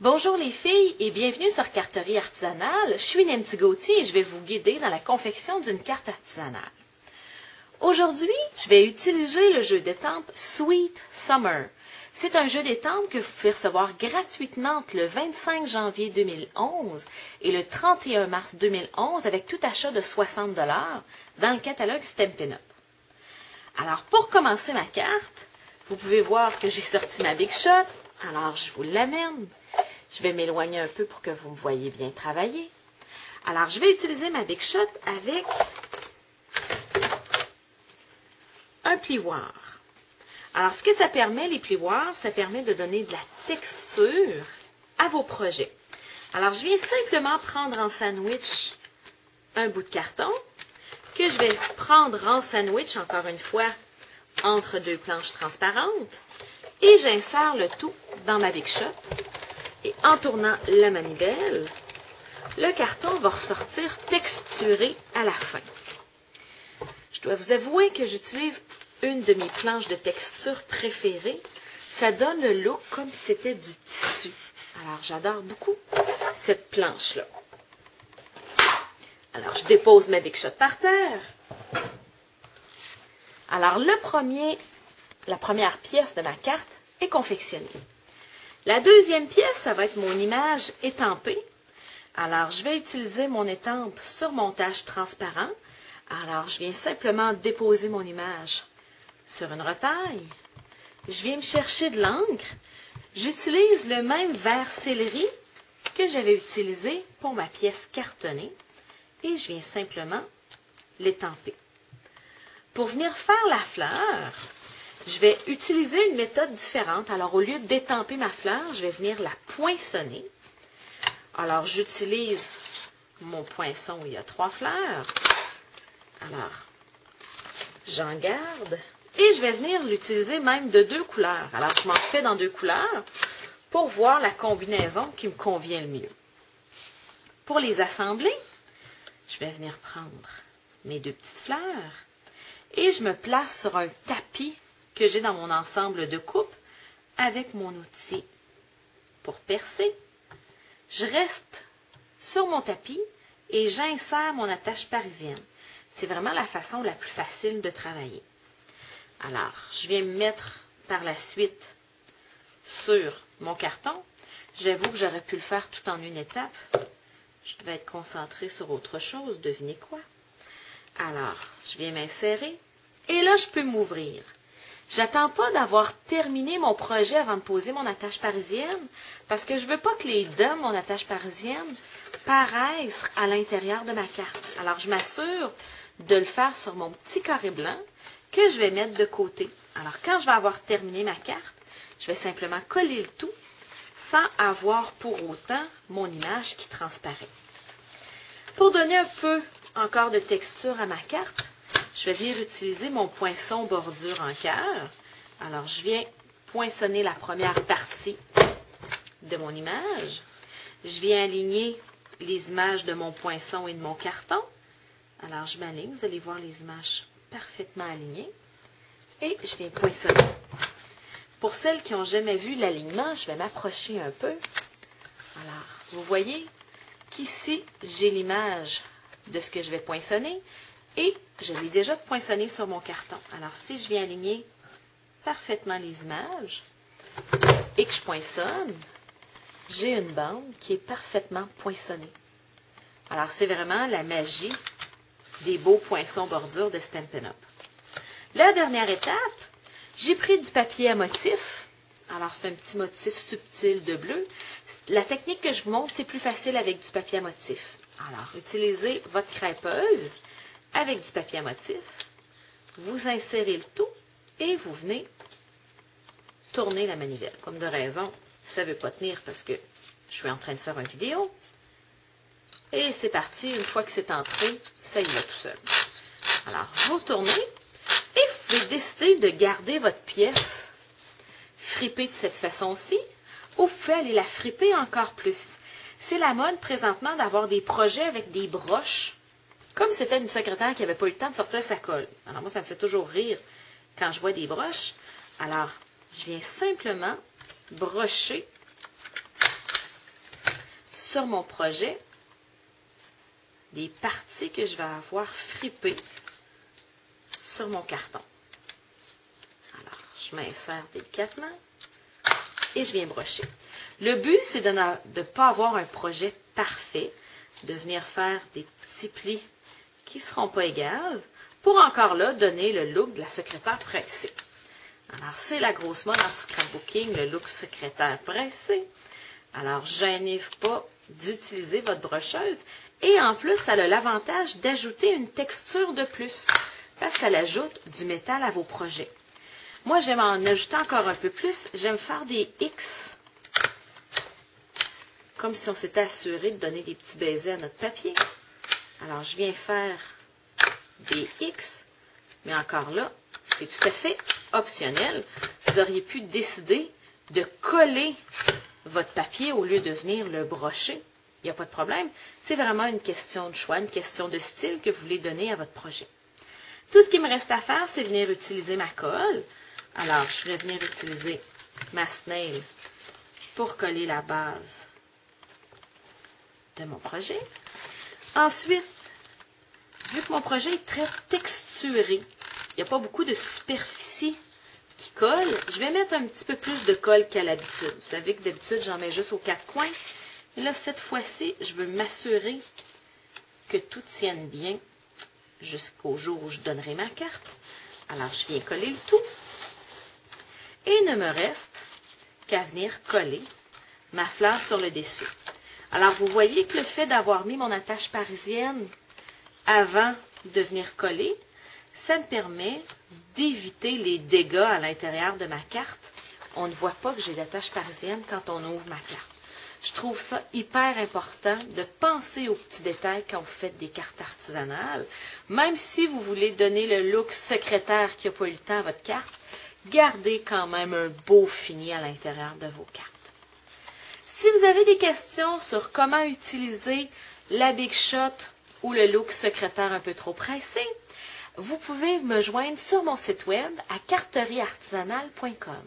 Bonjour les filles et bienvenue sur Carterie Artisanale. Je suis Nancy Gauthier et je vais vous guider dans la confection d'une carte artisanale. Aujourd'hui, je vais utiliser le jeu d'étampes Sweet Summer. C'est un jeu d'étampes que vous pouvez recevoir gratuitement entre le 25 janvier 2011 et le 31 mars 2011 avec tout achat de 60 $ dans le catalogue Stampin' Up. Alors, pour commencer ma carte, vous pouvez voir que j'ai sorti ma Big Shot. Alors, je vous l'amène. Je vais m'éloigner un peu pour que vous me voyez bien travailler. Alors, je vais utiliser ma Big Shot avec un plioir. Alors, ce que ça permet, les plioirs, ça permet de donner de la texture à vos projets. Alors, je viens simplement prendre en sandwich un bout de carton que je vais prendre en sandwich, encore une fois, entre deux planches transparentes. Et j'insère le tout dans ma Big Shot. Et en tournant la manivelle, le carton va ressortir texturé à la fin. Je dois vous avouer que j'utilise une de mes planches de texture préférées. Ça donne le look comme si c'était du tissu. Alors, j'adore beaucoup cette planche-là. Alors, je dépose ma Big Shot par terre. Alors, la première pièce de ma carte est confectionnée. La deuxième pièce, ça va être mon image étampée. Alors, je vais utiliser mon étampe sur montage transparent. Alors, je viens simplement déposer mon image sur une retaille. Je viens me chercher de l'encre. J'utilise le même verre céleri que j'avais utilisé pour ma pièce cartonnée. Et je viens simplement l'étamper. Pour venir faire la fleur, je vais utiliser une méthode différente. Alors, au lieu d'étamper ma fleur, je vais venir la poinçonner. Alors, j'utilise mon poinçon où il y a 3 fleurs. Alors, j'en garde. Et je vais venir l'utiliser même de 2 couleurs. Alors, je m'en fais dans 2 couleurs pour voir la combinaison qui me convient le mieux. Pour les assembler, je vais venir prendre mes 2 petites fleurs et je me place sur un tapis que j'ai dans mon ensemble de coupe avec mon outil pour percer. Je reste sur mon tapis et j'insère mon attache parisienne. C'est vraiment la façon la plus facile de travailler. Alors, je viens me mettre par la suite sur mon carton. J'avoue que j'aurais pu le faire tout en une étape. Je devais être concentrée sur autre chose. Devinez quoi? Alors, je viens m'insérer et là, je peux m'ouvrir. J'attends pas d'avoir terminé mon projet avant de poser mon attache parisienne parce que je veux pas que les dents de mon attache parisienne paraissent à l'intérieur de ma carte. Alors, je m'assure de le faire sur mon petit carré blanc que je vais mettre de côté. Alors, quand je vais avoir terminé ma carte, je vais simplement coller le tout sans avoir pour autant mon image qui transparaît. Pour donner un peu encore de texture à ma carte, je vais venir utiliser mon poinçon bordure en cœur. Alors, je viens poinçonner la première partie de mon image. Je viens aligner les images de mon poinçon et de mon carton. Alors, je m'aligne. Vous allez voir les images parfaitement alignées. Et je viens poinçonner. Pour celles qui n'ont jamais vu l'alignement, je vais m'approcher un peu. Alors, vous voyez qu'ici, j'ai l'image de ce que je vais poinçonner. Et je l'ai déjà poinçonné sur mon carton. Alors, si je viens aligner parfaitement les images et que je poinçonne, j'ai une bande qui est parfaitement poinçonnée. Alors, c'est vraiment la magie des beaux poinçons bordure de Stampin' Up. La dernière étape, j'ai pris du papier à motif. Alors, c'est un petit motif subtil de bleu. La technique que je vous montre, c'est plus facile avec du papier à motif. Alors, utilisez votre crêpeuse avec du papier à motif, vous insérez le tout et vous venez tourner la manivelle. Comme de raison, ça ne veut pas tenir parce que je suis en train de faire une vidéo. Et c'est parti, une fois que c'est entré, ça y va tout seul. Alors, vous tournez et vous pouvez décider de garder votre pièce fripée de cette façon-ci ou vous pouvez aller la friper encore plus. C'est la mode présentement d'avoir des projets avec des broches. Comme c'était une secrétaire qui n'avait pas eu le temps de sortir sa colle. Alors moi, ça me fait toujours rire quand je vois des broches. Alors, je viens simplement brocher sur mon projet des parties que je vais avoir fripées sur mon carton. Alors, je m'insère délicatement et je viens brocher. Le but, c'est de ne pas avoir un projet parfait, de venir faire des petits plis qui ne seront pas égaux pour encore là donner le look de la secrétaire pressée. Alors, c'est la grosse mode en scrapbooking, le look secrétaire pressé. Alors, gênez-vous pas d'utiliser votre brocheuse. Et en plus, ça a l'avantage d'ajouter une texture de plus, parce que ça ajoute du métal à vos projets. Moi, j'aime en ajouter encore un peu plus. J'aime faire des X, comme si on s'était assuré de donner des petits baisers à notre papier. Alors, je viens faire des X, mais encore là, c'est tout à fait optionnel. Vous auriez pu décider de coller votre papier au lieu de venir le brocher. Il n'y a pas de problème. C'est vraiment une question de choix, une question de style que vous voulez donner à votre projet. Tout ce qui me reste à faire, c'est venir utiliser ma colle. Alors, je vais venir utiliser ma snail pour coller la base de mon projet. Ensuite, vu que mon projet est très texturé, il n'y a pas beaucoup de superficie qui colle, je vais mettre un petit peu plus de colle qu'à l'habitude. Vous savez que d'habitude, j'en mets juste aux 4 coins. Et là, cette fois-ci, je veux m'assurer que tout tienne bien jusqu'au jour où je donnerai ma carte. Alors, je viens coller le tout. Et il ne me reste qu'à venir coller ma fleur sur le dessus. Alors, vous voyez que le fait d'avoir mis mon attache parisienne avant de venir coller, ça me permet d'éviter les dégâts à l'intérieur de ma carte. On ne voit pas que j'ai d'attache parisienne quand on ouvre ma carte. Je trouve ça hyper important de penser aux petits détails quand vous faites des cartes artisanales. Même si vous voulez donner le look secrétaire qui n'a pas eu le temps à votre carte, gardez quand même un beau fini à l'intérieur de vos cartes. Si vous avez des questions sur comment utiliser la Big Shot ou le look secrétaire un peu trop pressé, vous pouvez me joindre sur mon site web à carterieartisanale.com.